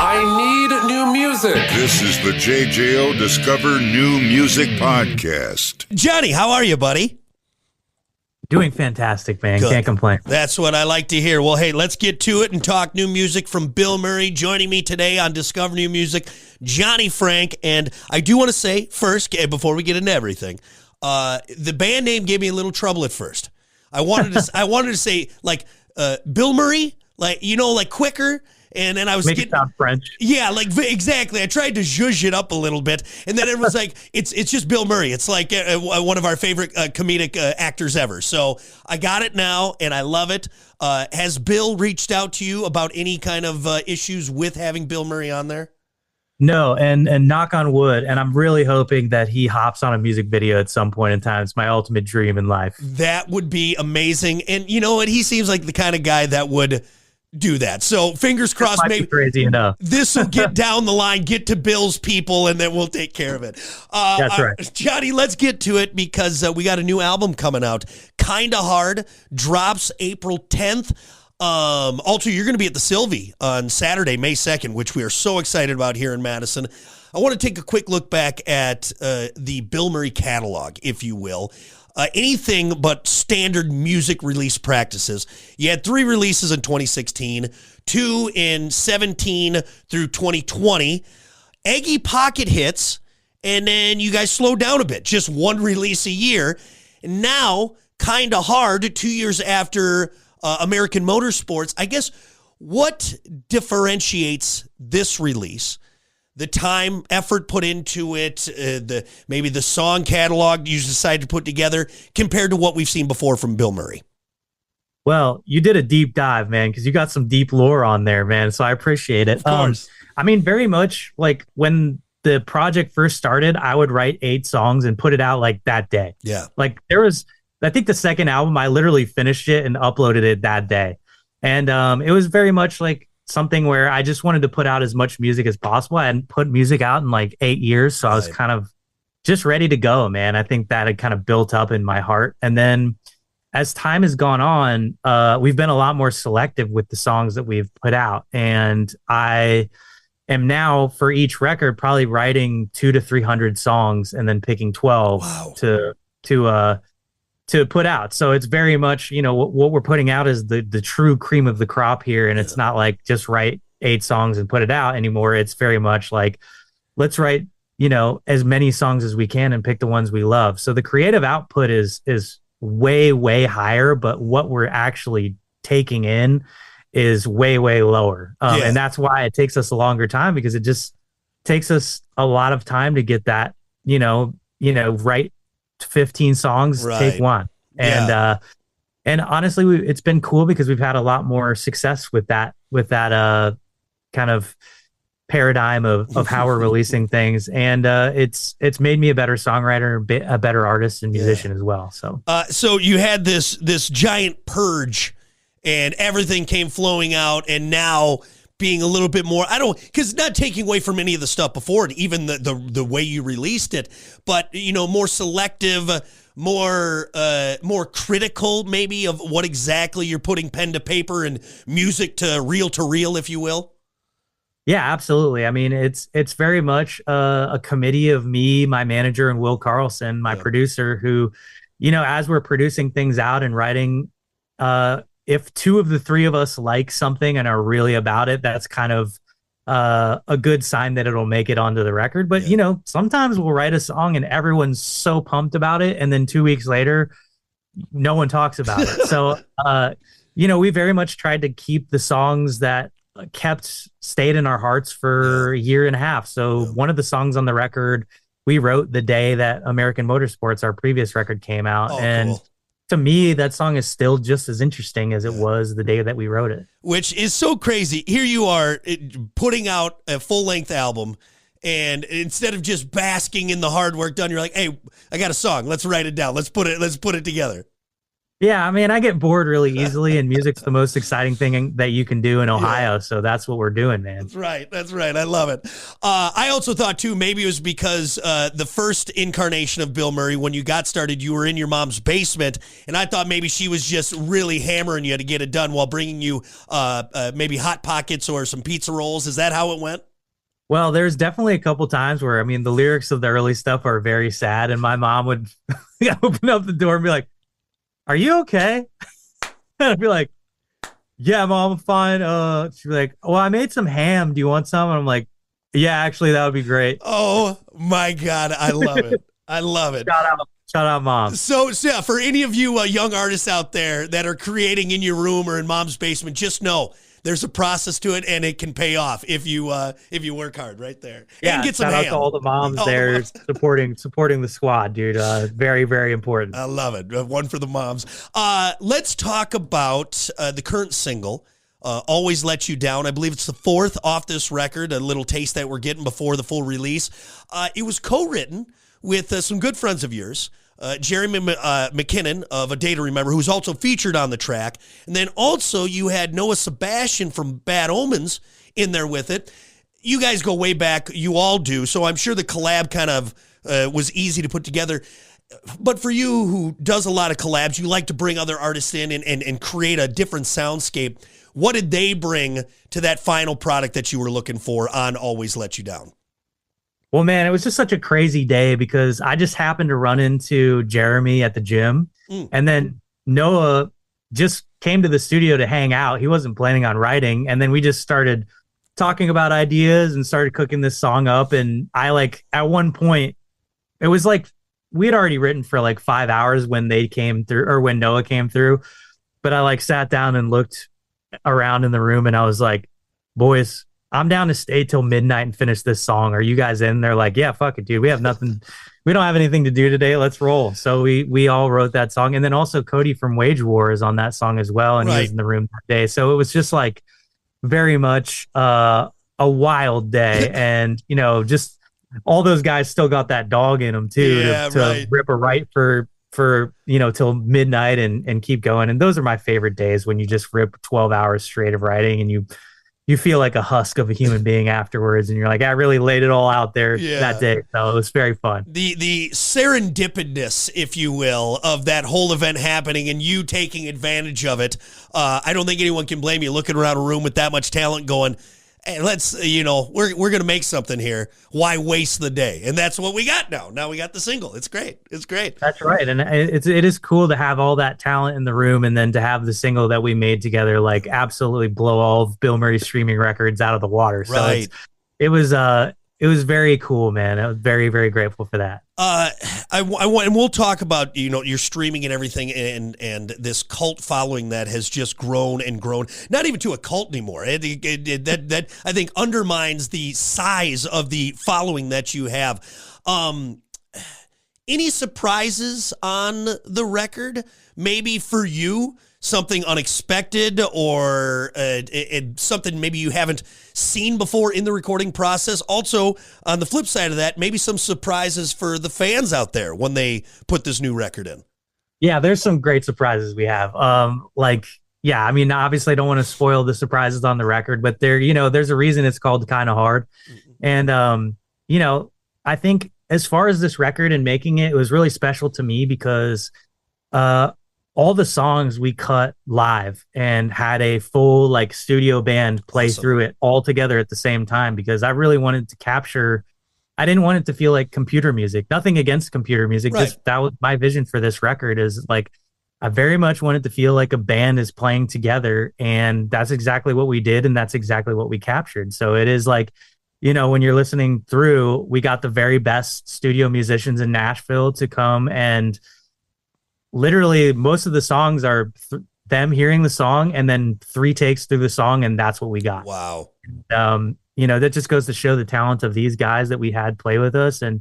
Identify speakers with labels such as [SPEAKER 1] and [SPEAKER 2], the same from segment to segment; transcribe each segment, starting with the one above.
[SPEAKER 1] I need new music.
[SPEAKER 2] This is the JJO Discover New Music Podcast.
[SPEAKER 3] Johnny, how are you, buddy?
[SPEAKER 4] Doing fantastic, man.
[SPEAKER 3] Good.
[SPEAKER 4] Can't complain.
[SPEAKER 3] That's what I like to hear. Well, hey, let's get to it and talk new music from Bilmuri. Joining me today on Discover New Music, Johnny Franck. And I do want to say first, before we get into everything, the band name gave me a little trouble at first. I wanted to say like Bilmuri, like quicker. And then I was
[SPEAKER 4] Make it sound French.
[SPEAKER 3] Yeah, like exactly. I tried to zhuzh it up a little bit, and then it was like it's just Bill Murray. It's like one of our favorite comedic actors ever. So I got it now, and I love it. Has Bill reached out to you about any kind of issues with having Bill Murray on there?
[SPEAKER 4] No, and knock on wood. And I'm really hoping that he hops on a music video at some point in time. It's my ultimate dream in life.
[SPEAKER 3] That would be amazing. And you know what? He seems like the kind of guy that would do that. So fingers crossed, maybe
[SPEAKER 4] crazy enough.
[SPEAKER 3] This will get down the line, get to Bill's people, and then we'll take care of it.
[SPEAKER 4] That's right.
[SPEAKER 3] Johnny, let's get to it because we got a new album coming out. Kinda Hard drops April 10th. Also, you're going to be at the Sylvie on Saturday, May 2nd, which we are so excited about here in Madison. I want to take a quick look back at the Bill Murray catalog, if you will. Anything but standard music release practices. You had 3 releases in 2016, 2 in 17 through 2020, Eggy pocket hits, and then you guys slowed down a bit, just 1 release a year. And now, Kinda Hard, 2 years after American Motorsports. I guess what differentiates this release? The time, effort put into it, maybe the song catalog you decided to put together compared to what we've seen before from Bill Murray.
[SPEAKER 4] Well, you did a deep dive, man, because you got some deep lore on there, man. So I appreciate it.
[SPEAKER 3] Of course.
[SPEAKER 4] I mean, very much like when the project first started, I would write 8 songs and put it out like that day.
[SPEAKER 3] Yeah.
[SPEAKER 4] Like I think the second album, I literally finished it and uploaded it that day. And it was very much like something where I just wanted to put out as much music as possible. I hadn't put music out in like 8 years. So I was kind of just ready to go, man. I think that had kind of built up in my heart. And then as time has gone on, we've been a lot more selective with the songs that we've put out. And I am now for each record, probably writing 200 to 300 songs and then picking 12 to put out. So it's very much, what we're putting out is the true cream of the crop here. And it's not like just write 8 songs and put it out anymore. It's very much like, let's write, as many songs as we can and pick the ones we love. So the creative output is way, way higher, but what we're actually taking in is way, way lower. And that's why it takes us a longer time, because it just takes us a lot of time to get that, write 15 songs, take 1. And and honestly, it's been cool because we've had a lot more success with that kind of paradigm of how we're releasing things. And it's made me a better songwriter, a better artist and musician as well. So
[SPEAKER 3] you had this giant purge and everything came flowing out, and now being a little bit more, because not taking away from any of the stuff before it, even the way you released it, but more selective, more critical maybe of what exactly you're putting pen to paper and music to reel, if you will.
[SPEAKER 4] Yeah, absolutely. I mean, it's very much a committee of me, my manager, and Will Carlson, my producer, who, as we're producing things out and writing, if 2 of the 3 of us like something and are really about it, that's kind of a good sign that it'll make it onto the record. But, sometimes we'll write a song and everyone's so pumped about it, and then 2 weeks later, no one talks about it. So, we very much tried to keep the songs that stayed in our hearts for a year and a half. So one of the songs on the record we wrote the day that American Motorsports, our previous record, came out. Cool. To me, that song is still just as interesting as it was the day that we wrote it.
[SPEAKER 3] Which is so crazy. Here you are putting out a full-length album, and instead of just basking in the hard work done, you're like, hey, I got a song. Let's write it down. Let's put it together.
[SPEAKER 4] Yeah, I mean, I get bored really easily, and music's the most exciting thing that you can do in Ohio. So that's what we're doing, man.
[SPEAKER 3] That's right. That's right. I love it. I also thought, too, maybe it was because the first incarnation of Bilmuri, when you got started, you were in your mom's basement, and I thought maybe she was just really hammering you to get it done while bringing you maybe Hot Pockets or some pizza rolls. Is that how it went?
[SPEAKER 4] Well, there's definitely a couple times where, I mean, the lyrics of the early stuff are very sad, and my mom would open up the door and be like, "Are you okay?" And I'd be like, "Yeah, Mom, I'm fine." She'd be like, "Well, I made some ham. Do you want some?" And I'm like, "Yeah, actually, that would be great."
[SPEAKER 3] Oh, my God. I love it. I love it.
[SPEAKER 4] Shout out, Mom.
[SPEAKER 3] So yeah, for any of you young artists out there that are creating in your room or in Mom's basement, just know there's a process to it, and it can pay off if you work hard right there.
[SPEAKER 4] Yeah,
[SPEAKER 3] and get some
[SPEAKER 4] shout out
[SPEAKER 3] ham.
[SPEAKER 4] to all the moms there supporting the squad, dude. Very, very important.
[SPEAKER 3] I love it. One for the moms. Let's talk about the current single, Always Let You Down. I believe it's the fourth off this record, a little taste that we're getting before the full release. It was co-written with some good friends of yours, Jeremy McKinnon of A Day to Remember, who's also featured on the track. And then also you had Noah Sebastian from Bad Omens in there with it. You guys go way back. You all do. So I'm sure the collab kind of was easy to put together. But for you, who does a lot of collabs, you like to bring other artists in and create a different soundscape. What did they bring to that final product that you were looking for on Always Let You Down?
[SPEAKER 4] Well, man, it was just such a crazy day because I just happened to run into Jeremy at the gym. And then Noah just came to the studio to hang out. He wasn't planning on writing. And then we just started talking about ideas and started cooking this song up. And at one point, it was like we had already written for like 5 hours when they came through, or when Noah came through. But I sat down and looked around in the room, and I was like, "Boys, I'm down to stay till midnight and finish this song. Are you guys in?" They're like, "Yeah, fuck it, dude. We have nothing. We don't have anything to do today. Let's roll." So we all wrote that song. And then also Cody from Wage War is on that song as well. And he was in the room that day. So it was just like very much a wild day. And, just all those guys still got that dog in them too, to rip a write for till midnight and keep going. And those are my favorite days, when you just rip 12 hours straight of writing and you feel like a husk of a human being afterwards, and you're like, I really laid it all out there that day. So it was very fun.
[SPEAKER 3] The serendipitous, if you will, of that whole event happening and you taking advantage of it. I don't think anyone can blame you looking around a room with that much talent going, hey, let's, we're going to make something here. Why waste the day? And that's what we got now. Now we got the single. It's great. It's great.
[SPEAKER 4] That's right. And it is cool to have all that talent in the room, and then to have the single that we made together, absolutely blow all of Bilmuri streaming records out of the water. So
[SPEAKER 3] right.
[SPEAKER 4] It was very cool, man. I was very, very grateful for that.
[SPEAKER 3] I want, and we'll talk about your streaming and everything, and this cult following that has just grown and grown. Not even to a cult anymore. That I think undermines the size of the following that you have. Any surprises on the record? Maybe for you, something unexpected, or something maybe you haven't seen before in the recording process. Also, on the flip side of that, maybe some surprises for the fans out there when they put this new record in.
[SPEAKER 4] Yeah, there's some great surprises we have. Yeah, I mean, obviously I don't want to spoil the surprises on the record, but there's a reason it's called Kinda Hard. And, I think as far as this record and making it, it was really special to me because, all the songs we cut live and had a full studio band play through it all together at the same time, because I really wanted to capture, I didn't want it to feel like computer music. Nothing against computer music.
[SPEAKER 3] Right.
[SPEAKER 4] Just that was my vision for this record, is I very much wanted to feel like a band is playing together, and that's exactly what we did. And that's exactly what we captured. So it is when you're listening through, we got the very best studio musicians in Nashville to come, and literally most of the songs are them hearing the song and then 3 takes through the song, and that's what we got.
[SPEAKER 3] Wow.
[SPEAKER 4] That just goes to show the talent of these guys that we had play with us, and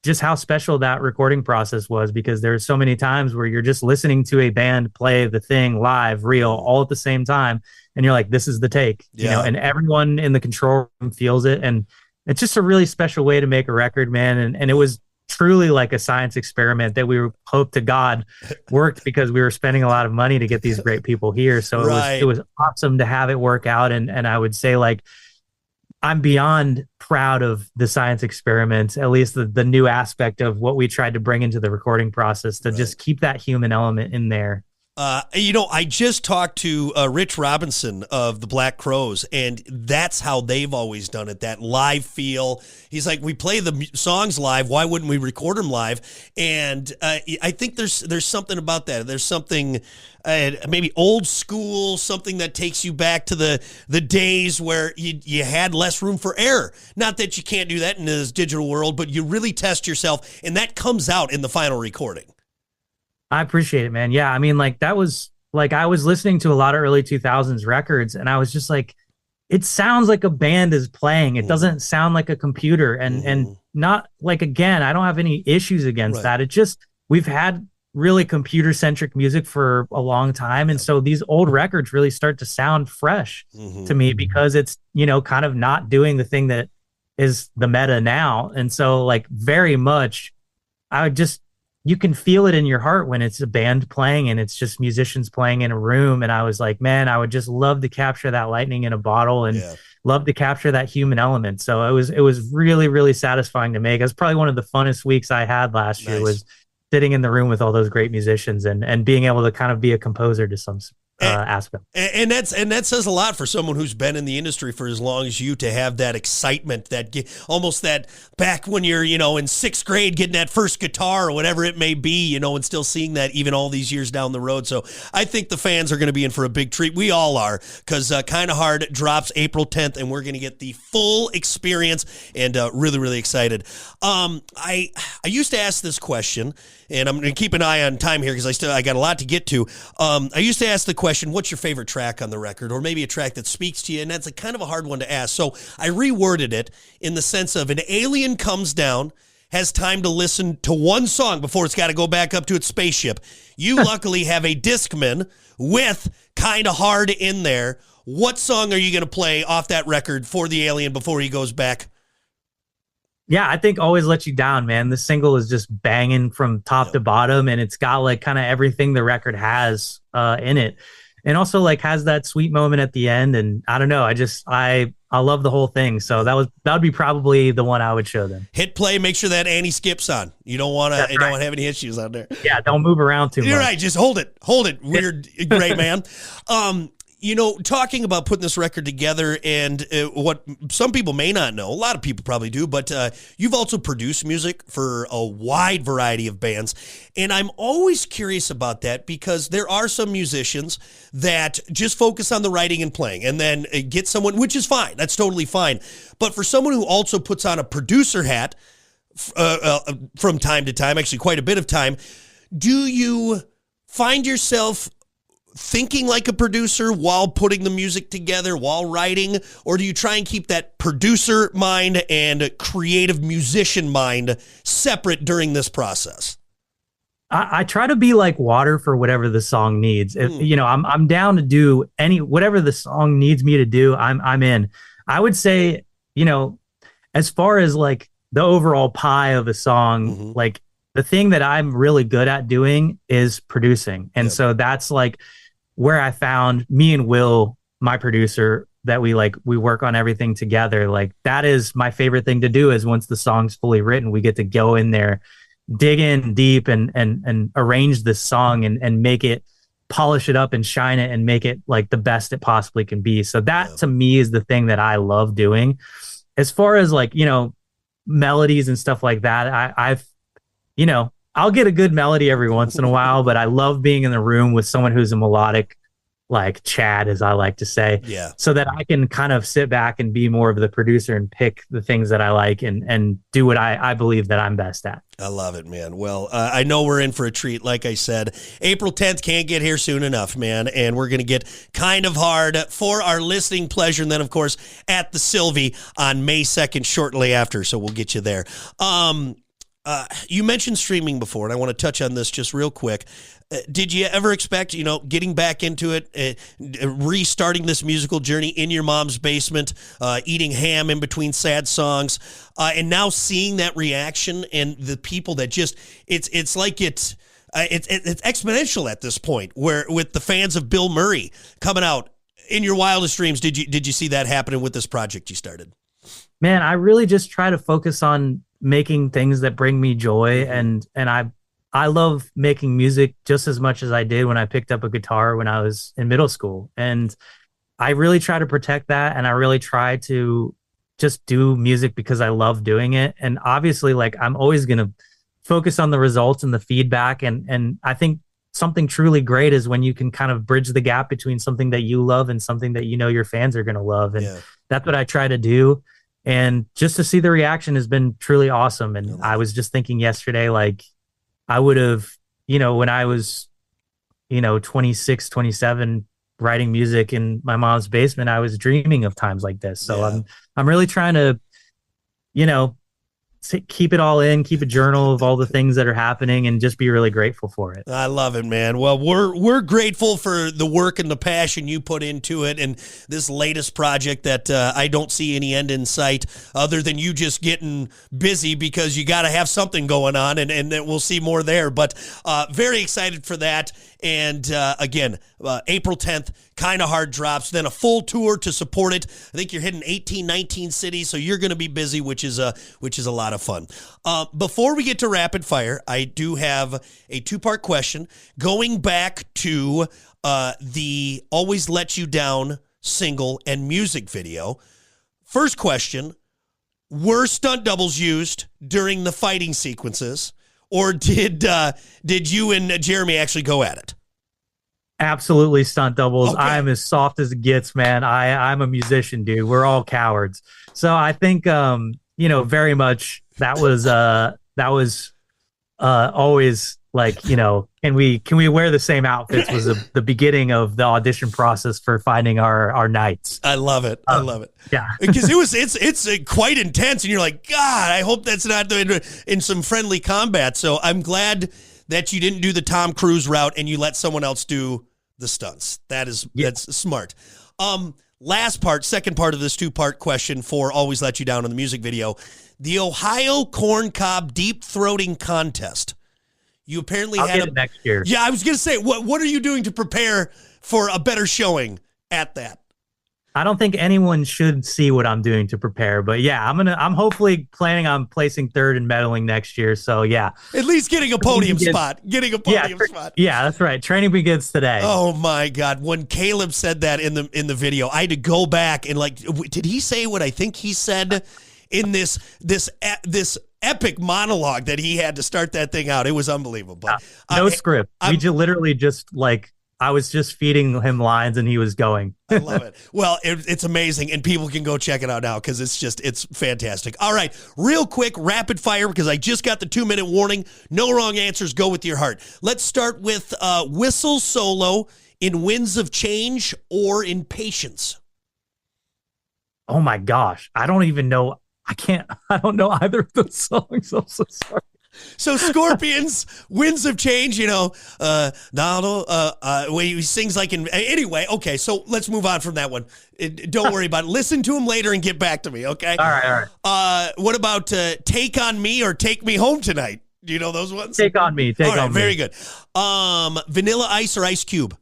[SPEAKER 4] just how special that recording process was, because there's so many times where you're just listening to a band play the thing live, real, all at the same time, and you're like, this is the take, and everyone in the control room feels it, and it's just a really special way to make a record, man. And it was truly like a science experiment that we hope to God worked, because we were spending a lot of money to get these great people here. So it was awesome to have it work out. And I would say, like, I'm beyond proud of the science experiments, at least the new aspect of what we tried to bring into the recording process, to just keep that human element in there.
[SPEAKER 3] I just talked to Rich Robinson of the Black Crowes, and that's how they've always done it, that live feel. He's like, we play the songs live. Why wouldn't we record them live? And I think there's something about that. There's something maybe old school, something that takes you back to the days where you had less room for error. Not that you can't do that in this digital world, but you really test yourself, and that comes out in the final recording.
[SPEAKER 4] I appreciate it, man. Yeah, I mean, like, that was like, I was listening to a lot of early 2000s records, and I was just like, it sounds like a band is playing. It doesn't sound like a computer, and not like, again, I don't have any issues against that. It just, we've had really computer centric music for a long time, and so these old records really start to sound fresh to me, because it's, you know, kind of not doing the thing that is the meta now. And so, like, very much, I would just, you can feel it in your heart when it's a band playing and it's just musicians playing in a room. And I was like, man, I would just love to capture that lightning in a bottle, and love to capture that human element. So it was really, really satisfying to make. It was probably one of the funnest weeks I had last year, was sitting in the room with all those great musicians and being able to kind of be a composer to some aspect.
[SPEAKER 3] And that says a lot for someone who's been in the industry for as long as you, to have that excitement, that almost that back when you're, you know, in sixth grade, getting that first guitar or whatever it may be, you know, and still seeing that even all these years down the road. So I think the fans are going to be in for a big treat. We all are, because Kinda Hard drops April 10th, and we're going to get the full experience, and really, really excited. I used to ask this question, and I'm going to keep an eye on time here because I got a lot to get to. I used to ask the question, what's your favorite track on the record, or maybe a track that speaks to you? And that's a kind of a hard one to ask. So I reworded it in the sense of, an alien comes down, has time to listen to one song before it's got to go back up to its spaceship. You luckily have a Discman with Kinda Hard in there. What song are you going to play off that record for the alien before he goes back?
[SPEAKER 4] Yeah, I think Always Let You Down, man. The single is just banging from top to bottom, and it's got like kind of everything the record has in it. And also like has that sweet moment at the end. And I don't know, I love the whole thing. So that would be probably the one I would show them.
[SPEAKER 3] Hit play, make sure that Annie skips on. You don't want to don't want to have any issues on there.
[SPEAKER 4] Yeah, don't move around too much.
[SPEAKER 3] You're right, just hold it. Weird, great man. You know, talking about putting this record together, and what some people may not know, a lot of people probably do, but you've also produced music for a wide variety of bands. And I'm always curious about that, because there are some musicians that just focus on the writing and playing, and then get someone, which is fine. That's totally fine. But for someone who also puts on a producer hat from time to time, actually quite a bit of time, do you find yourself thinking like a producer while putting the music together, while writing, or do you try and keep that producer mind and creative musician mind separate during this process?
[SPEAKER 4] I try to be like water for whatever the song needs. If, you know, I'm down to do whatever the song needs me to do. I'm in. I would say, you know, as far as like the overall pie of a song, like the thing that I'm really good at doing is producing. And so that's like where I found me and Will, my producer, that we work on everything together. Like, that is my favorite thing to do, is once the song's fully written, we get to go in there, dig in deep and arrange this song and make it, polish it up and shine it and make it like the best it possibly can be. So that to me is the thing that I love doing. As far as like, you know, melodies and stuff like that, I've, you know, I'll get a good melody every once in a while, but I love being in the room with someone who's a melodic, like Chad, as I like to say, so that I can kind of sit back and be more of the producer and pick the things that I like and do what I believe that I'm best at.
[SPEAKER 3] I love it, man. Well, I know we're in for a treat. Like I said, April 10th can't get here soon enough, man. And we're going to get Kind of Hard for our listening pleasure. And then, of course, at the Sylvie on May 2nd, shortly after. So we'll get you there. You mentioned streaming before, and I want to touch on this just real quick. Did you ever expect, getting back into it, restarting this musical journey in your mom's basement, eating ham in between sad songs, and now seeing that reaction and the people that just, it's like it's exponential at this point, where with the fans of Bilmuri coming out in your wildest dreams, did you see that happening with this project you started?
[SPEAKER 4] Man, I really just try to focus on making things that bring me joy, and I love making music just as much as I did when I picked up a guitar when I was in middle school. And I really try to protect that. And I really try to just do music because I love doing it. And obviously, like, I'm always going to focus on the results and the feedback. And I think something truly great is when you can kind of bridge the gap between something that you love and something that your fans are going to love. And that's what I try to do. And just to see the reaction has been truly awesome. And I was just thinking yesterday, like, I would have, when I was, 26, 27, writing music in my mom's basement, I was dreaming of times like this. So I'm really trying to, keep it all in, keep a journal of all the things that are happening, and just be really grateful for it.
[SPEAKER 3] I love it, man. Well, we're grateful for the work and the passion you put into it, and this latest project that I don't see any end in sight other than you just getting busy because you got to have something going on, and we'll see more there. But very excited for that. And again, April 10th, Kinda Hard drops, then a full tour to support it. I think you're hitting 18, 19 cities, so you're going to be busy, which is a lot of fun. Before we get to rapid fire, I do have a two-part question going back to the Always Let You Down single and music video. First question, were stunt doubles used during the fighting sequences, or did you and Jeremy actually go at it?
[SPEAKER 4] Absolutely stunt doubles.
[SPEAKER 3] Okay.
[SPEAKER 4] I'm as soft as it gets, man. I'm a musician, dude. We're all cowards. So I think, very much that was always like, can we wear the same outfits was the beginning of the audition process for finding our nights.
[SPEAKER 3] I love it. I love it.
[SPEAKER 4] Yeah.
[SPEAKER 3] Because it's quite intense, and you're like, God, I hope that's not in some friendly combat. So I'm glad that you didn't do the Tom Cruise route and you let someone else do the stunts. That's smart. Second part of this two-part question for Always Let You Down on the music video, the Ohio Corn Cob Deep Throating Contest. You apparently
[SPEAKER 4] I'll
[SPEAKER 3] had
[SPEAKER 4] get it next year.
[SPEAKER 3] Yeah, I was going to say, what are you doing to prepare for a better showing at that?
[SPEAKER 4] I don't think anyone should see what I'm doing to prepare, but yeah, I'm hopefully planning on placing third and medaling next year. So yeah,
[SPEAKER 3] at least getting a podium spot.
[SPEAKER 4] Yeah, that's right. Training begins today.
[SPEAKER 3] Oh my God! When Caleb said that in the video, I had to go back and did he say what I think he said in this epic monologue that he had to start that thing out? It was unbelievable.
[SPEAKER 4] No script. We literally just I was just feeding him lines and he was going.
[SPEAKER 3] I love it. Well, it's amazing, and people can go check it out now because it's fantastic. All right, real quick, rapid fire, because I just got the 2-minute warning. No wrong answers. Go with your heart. Let's start with whistle solo in Winds of Change or in Patience.
[SPEAKER 4] Oh my gosh. I don't even know. I don't know either of those songs. I'm so sorry.
[SPEAKER 3] So Scorpions, Winds of Change, where he sings like anyway, okay, so let's move on from that one. Don't worry about it. Listen to him later and get back to me, okay?
[SPEAKER 4] All right.
[SPEAKER 3] What about Take on Me or Take Me Home Tonight? Do you know those ones?
[SPEAKER 4] Take on Me.
[SPEAKER 3] Very good. Vanilla Ice or Ice Cube?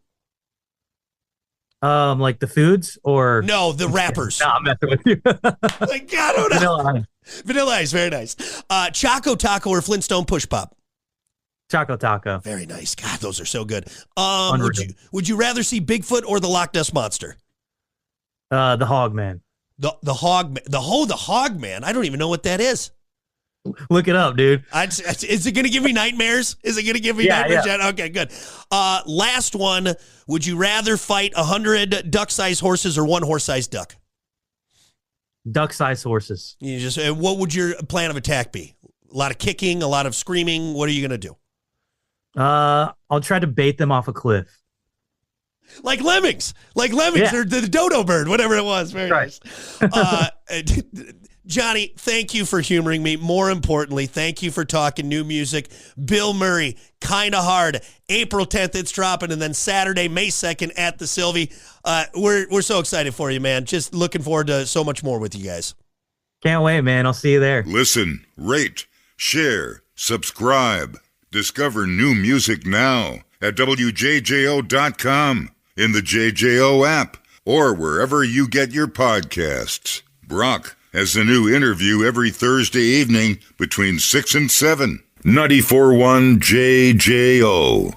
[SPEAKER 4] Like the foods or
[SPEAKER 3] no, the rappers.
[SPEAKER 4] No, I'm messing with you.
[SPEAKER 3] Like, I don't know. Vanilla Ice, very nice. Choco Taco or Flintstone Push Pop?
[SPEAKER 4] Choco Taco.
[SPEAKER 3] Very nice. God, those are so good. Would you rather see Bigfoot or the Loch Ness Monster?
[SPEAKER 4] The Hog Man.
[SPEAKER 3] The Hog Man. I don't even know what that is.
[SPEAKER 4] Look it up, dude.
[SPEAKER 3] Is it going to give me nightmares? Is it going to give me nightmares? Yeah. Okay, good. Last one. Would you rather fight 100 duck-sized horses or one horse-sized duck?
[SPEAKER 4] Duck-sized horses.
[SPEAKER 3] What would your plan of attack be? A lot of kicking, a lot of screaming. What are you going to do?
[SPEAKER 4] I'll try to bait them off a cliff.
[SPEAKER 3] Like lemmings, or the dodo bird, whatever it was. Very nice. Johnny, thank you for humoring me. More importantly, thank you for talking new music. Bilmuri, Kinda Hard, April 10th, it's dropping, and then Saturday, May 2nd at the Sylvie. We're so excited for you, man. Just looking forward to so much more with you guys.
[SPEAKER 4] Can't wait, man. I'll see you there.
[SPEAKER 2] Listen, rate, share, subscribe. Discover new music now at WJJO.com, in the JJO app, or wherever you get your podcasts. Brock has a new interview every Thursday evening between 6 and 7. 94.1 JJO.